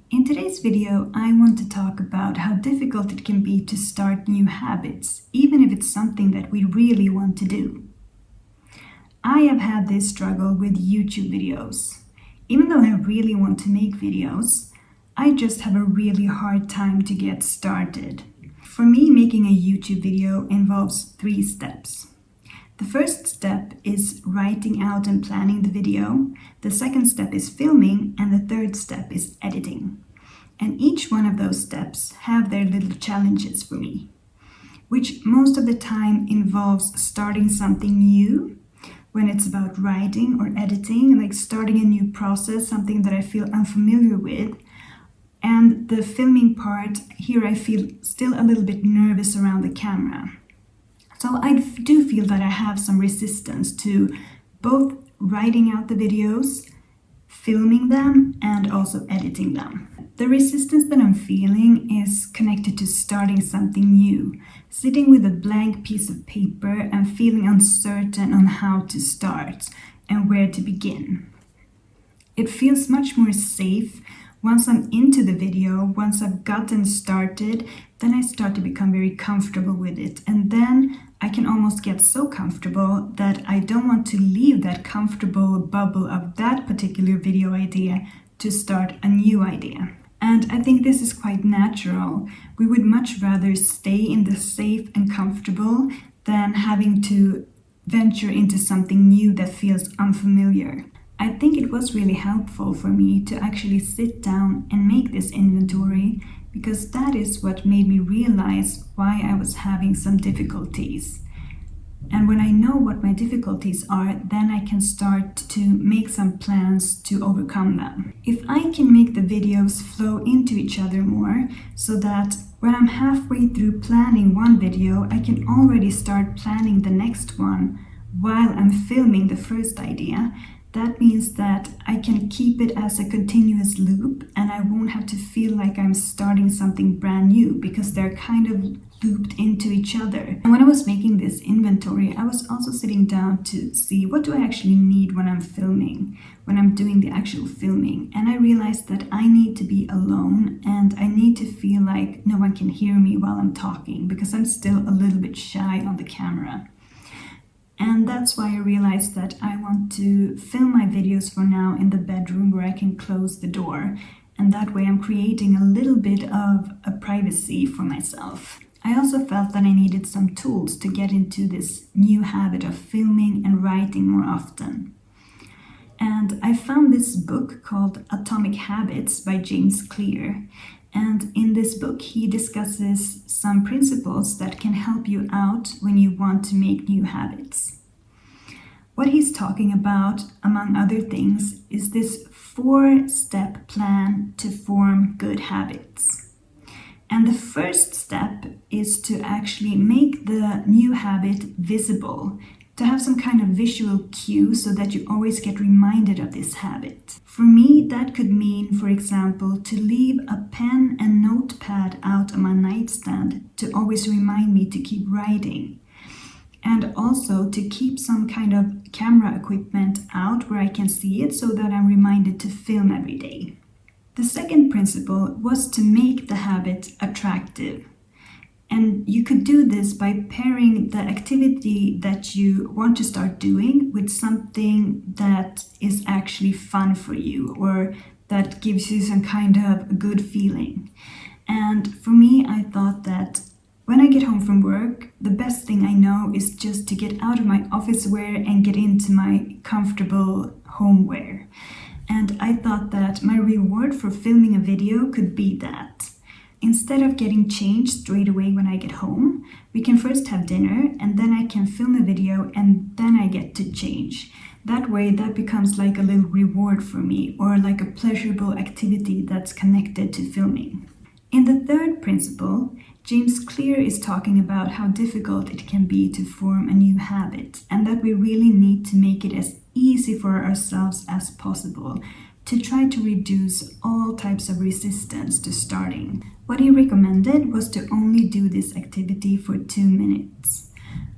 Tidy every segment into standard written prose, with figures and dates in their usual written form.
In today's video, I want to talk about how difficult it can be to start new habits, even if it's something that we really want to do. I have had this struggle with YouTube videos. Even though I really want to make videos, I just have a really hard time to get started. For me, making a YouTube video involves 3 steps. The first step is writing out and planning the video. The second step is filming, and the third step is editing. And each one of those steps have their little challenges for me, which most of the time involves starting something new. When it's about writing or editing, like starting a new process, something that I feel unfamiliar with. And the filming part, here I feel still a little bit nervous around the camera. So I do feel that I have some resistance to both writing out the videos, filming them, and also editing them. The resistance that I'm feeling is connected to starting something new, sitting with a blank piece of paper and feeling uncertain on how to start and where to begin. It feels much more safe once I'm into the video, once I've gotten started, then I start to become very comfortable with it. And then I can almost get so comfortable that I don't want to leave that comfortable bubble of that particular video idea to start a new idea. And I think this is quite natural. We would much rather stay in the safe and comfortable than having to venture into something new that feels unfamiliar. I think it was really helpful for me to actually sit down and make this inventory, because that is what made me realize why I was having some difficulties. And when I know what my difficulties are, then I can start to make some plans to overcome them. If I can make the videos flow into each other more, so that when I'm halfway through planning one video, I can already start planning the next one while I'm filming the first idea, that means that I can keep it as a continuous loop and I won't have to feel like I'm starting something brand new, because they're kind of looped into each other. And when I was making this inventory, I was also sitting down to see what do I actually need when I'm filming, when I'm doing the actual filming. And I realized that I need to be alone and I need to feel like no one can hear me while I'm talking, because I'm still a little bit shy on the camera. And that's why I realized that I want to film my videos for now in the bedroom where I can close the door. And that way I'm creating a little bit of a privacy for myself. I also felt that I needed some tools to get into this new habit of filming and writing more often. And I found this book called Atomic Habits by James Clear. And in this book, he discusses some principles that can help you out when you want to make new habits. What he's talking about, among other things, is this 4-step plan to form good habits. And the first step is to actually make the new habit visible, to have some kind of visual cue so that you always get reminded of this habit. For me, that could mean, for example, to leave a pen and notepad out on my nightstand to always remind me to keep writing. And also to keep some kind of camera equipment out where I can see it so that I'm reminded to film every day. The second principle was to make the habit attractive. And you could do this by pairing the activity that you want to start doing with something that is actually fun for you or that gives you some kind of good feeling. And for me, I thought that when I get home from work, the best thing I know is just to get out of my office wear and get into my comfortable home wear. And I thought that my reward for filming a video could be that. Instead of getting changed straight away when I get home, we can first have dinner and then I can film a video and then I get to change. That way that becomes like a little reward for me, or like a pleasurable activity that's connected to filming. In the third principle, James Clear is talking about how difficult it can be to form a new habit, and that we really need to make it as easy for ourselves as possible, to try to reduce all types of resistance to starting. What he recommended was to only do this activity for 2 minutes.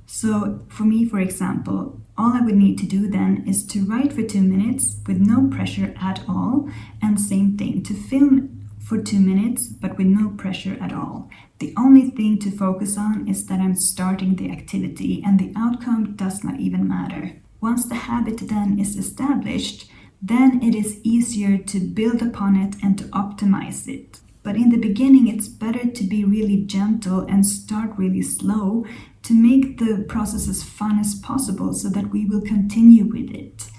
So for me, for example, all I would need to do then is to write for 2 minutes with no pressure at all, and same thing, to film for 2 minutes, but with no pressure at all. The only thing to focus on is that I'm starting the activity and the outcome does not even matter. Once the habit then is established, then it is easier to build upon it and to optimize it. But in the beginning, it's better to be really gentle and start really slow to make the process as fun as possible so that we will continue with it.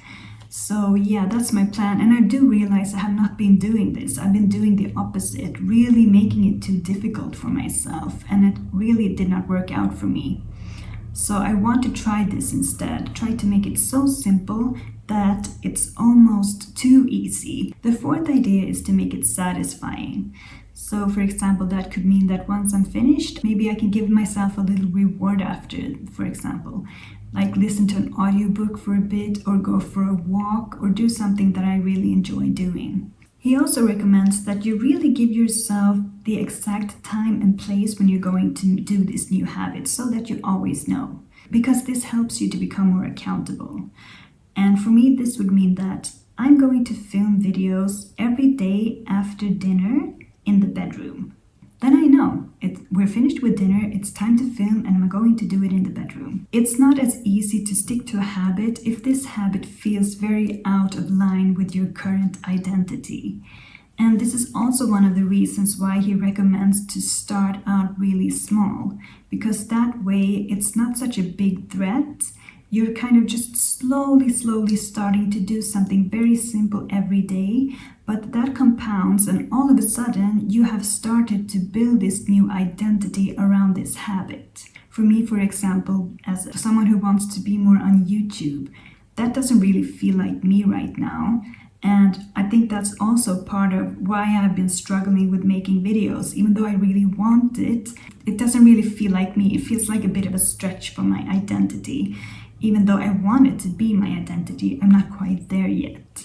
So yeah, that's my plan. And I do realize I have not been doing this. I've been doing the opposite, really making it too difficult for myself. And it really did not work out for me. So I want to try this instead, try to make it so simple that it's almost too easy. The fourth idea is to make it satisfying. So for example, that could mean that once I'm finished, maybe I can give myself a little reward after, for example, like listen to an audiobook for a bit or go for a walk or do something that I really enjoy doing. He also recommends that you really give yourself the exact time and place when you're going to do this new habit so that you always know, because this helps you to become more accountable. And for me, this would mean that I'm going to film videos every day after dinner in the bedroom. Then I know we're finished with dinner, it's time to film, and I'm going to do it in the bedroom. It's not as easy to stick to a habit if this habit feels very out of line with your current identity. And this is also one of the reasons why he recommends to start out really small, because that way it's not such a big threat. You're kind of just slowly starting to do something very simple every day, but that compounds and all of a sudden you have started to build this new identity around this habit. For me, for example, as someone who wants to be more on YouTube, that doesn't really feel like me right now. And I think that's also part of why I've been struggling with making videos. Even though I really want it, it doesn't really feel like me. It feels like a bit of a stretch for my identity. Even though I want it to be my identity, I'm not quite there yet.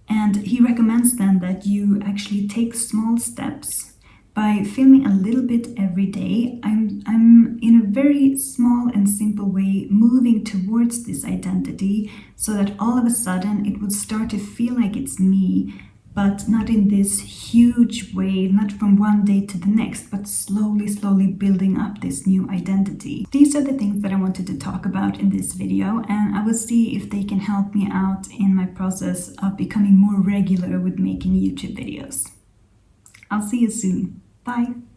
And he recommends then that you actually take small steps. By filming a little bit every day, I'm in a very small and simple way moving towards this identity so that all of a sudden it would start to feel like it's me, but not in this huge way, not from one day to the next, but slowly building up this new identity. These are the things that I wanted to talk about in this video, and I will see if they can help me out in my process of becoming more regular with making YouTube videos. I'll see you soon. Bye!